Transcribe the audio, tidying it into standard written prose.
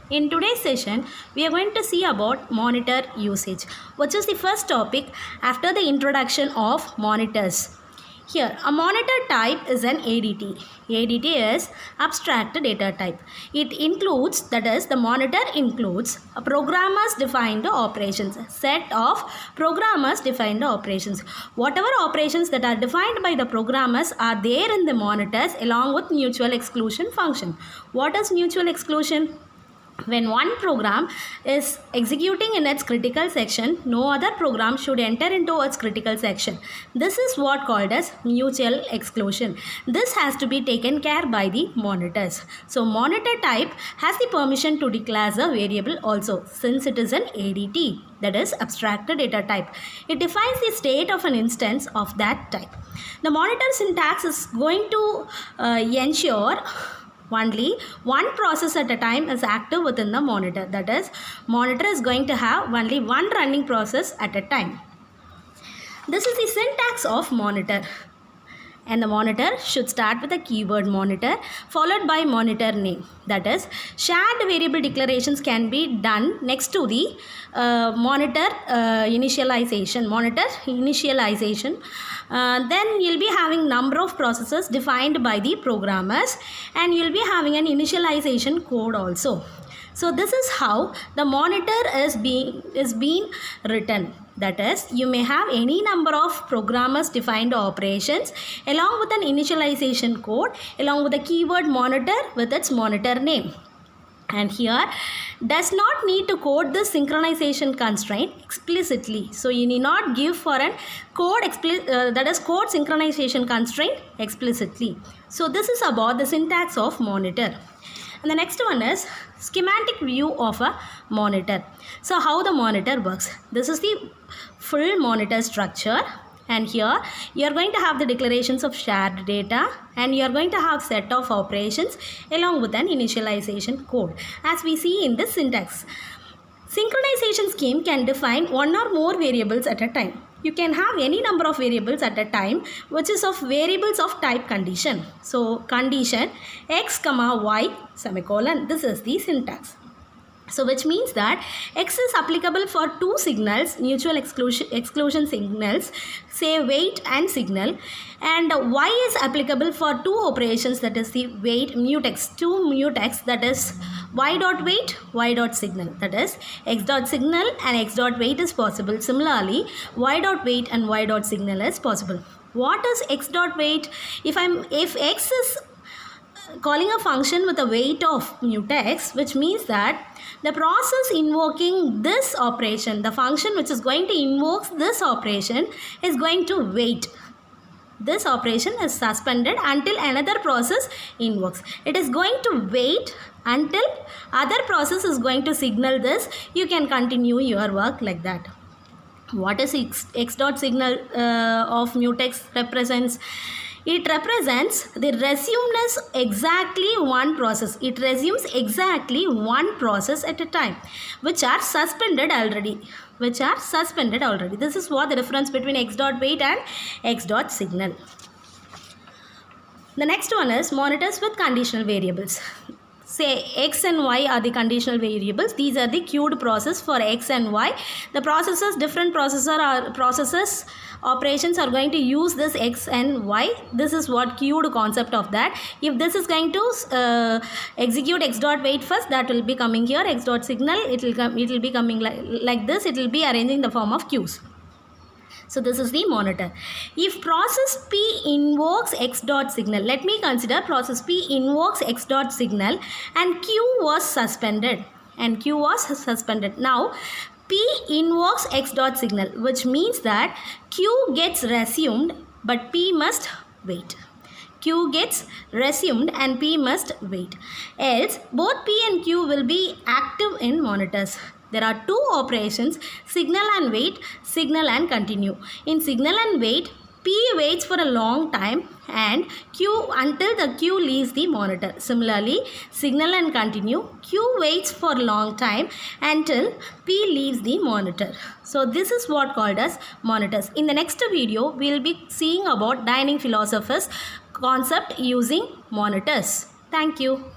In today's session, we are going to see about monitor usage, which is the first topic after the introduction of monitors. Here, a monitor type is an ADT. ADT is abstract data type. It includes, that is, the monitor includes a programmer's defined operations, set of programmers defined operations. Whatever operations that are defined by the programmers are there in the monitors along with mutual exclusion function. What is mutual exclusion? When one program is executing in its critical section, no other program should enter into its critical section. This is what called as mutual exclusion. This has to be taken care by the monitors. So monitor type has the permission to declare a variable also, since it is an ADT, that is abstract data type. It defines the state of an instance of that type. The monitor syntax is going to ensure only one process at a time is active within the monitor. That is, monitor is going to have only one running process at a time. This is the syntax of monitor. And the monitor should start with a keyword monitor followed by monitor name. That is, shared variable declarations can be done next to the monitor initialization. Then you'll be having number of processes defined by the programmers, and you'll be having an initialization code also. So this is how the monitor is being written. That is, you may have any number of programmers defined operations along with an initialization code along with a keyword monitor with its monitor name. And here does not need to code the synchronization constraint explicitly. So you need not give for an code that is code synchronization constraint explicitly. So this is about the syntax of monitor. And the next one is schematic view of a monitor. So how the monitor works. This is the full monitor structure, and here you are going to have the declarations of shared data, and you are going to have set of operations along with an initialization code as we see in this syntax. Synchronization scheme can define one or more variables at a time. You can have any number of variables at a time, which is of variables of type condition. So condition x comma y semicolon. This is the syntax. So which means that x is applicable for two signals, mutual exclusion signals, say wait and signal, and y is applicable for two operations, that is the wait mutex, two mutex, that is y dot wait, y dot signal, that is x dot signal and x dot wait is possible. Similarly, y dot wait and y dot signal is possible. What is x dot wait? If x is calling a function with a weight of mutex, which means that the process invoking this operation, the function which is going to invoke this operation, is going to wait. This operation is suspended until another process invokes. It is going to wait until other process is going to signal this. You can continue your work like that. What is x dot signal of mutex represents? It represents the resumeness exactly one process. It resumes exactly one process at a time, which are suspended already. This is what the difference between x dot wait and x dot signal. The next one is monitors with conditional variables. Say x and y are the conditional variables. These are the queued process for x and y. The processes, different processes operations are going to use this x and y. This is what queued concept of that. If this is going to execute x dot wait first, that will be coming here. X dot signal, it will be coming like this. It will be arranging the form of queues. So this is the monitor. If process P invokes x dot signal, let me consider process P invokes x dot signal and Q was suspended. Now P invokes x dot signal, which means that Q gets resumed but P must wait. Q gets resumed and P must wait. Else both P and Q will be active in monitors. There are two operations, signal and wait, signal and continue. In signal and wait, P waits for a long time and Q until the Q leaves the monitor. Similarly, signal and continue, Q waits for a long time until P leaves the monitor. So this is what called as monitors. In the next video, we will be seeing about Dining Philosopher's concept using monitors. Thank you.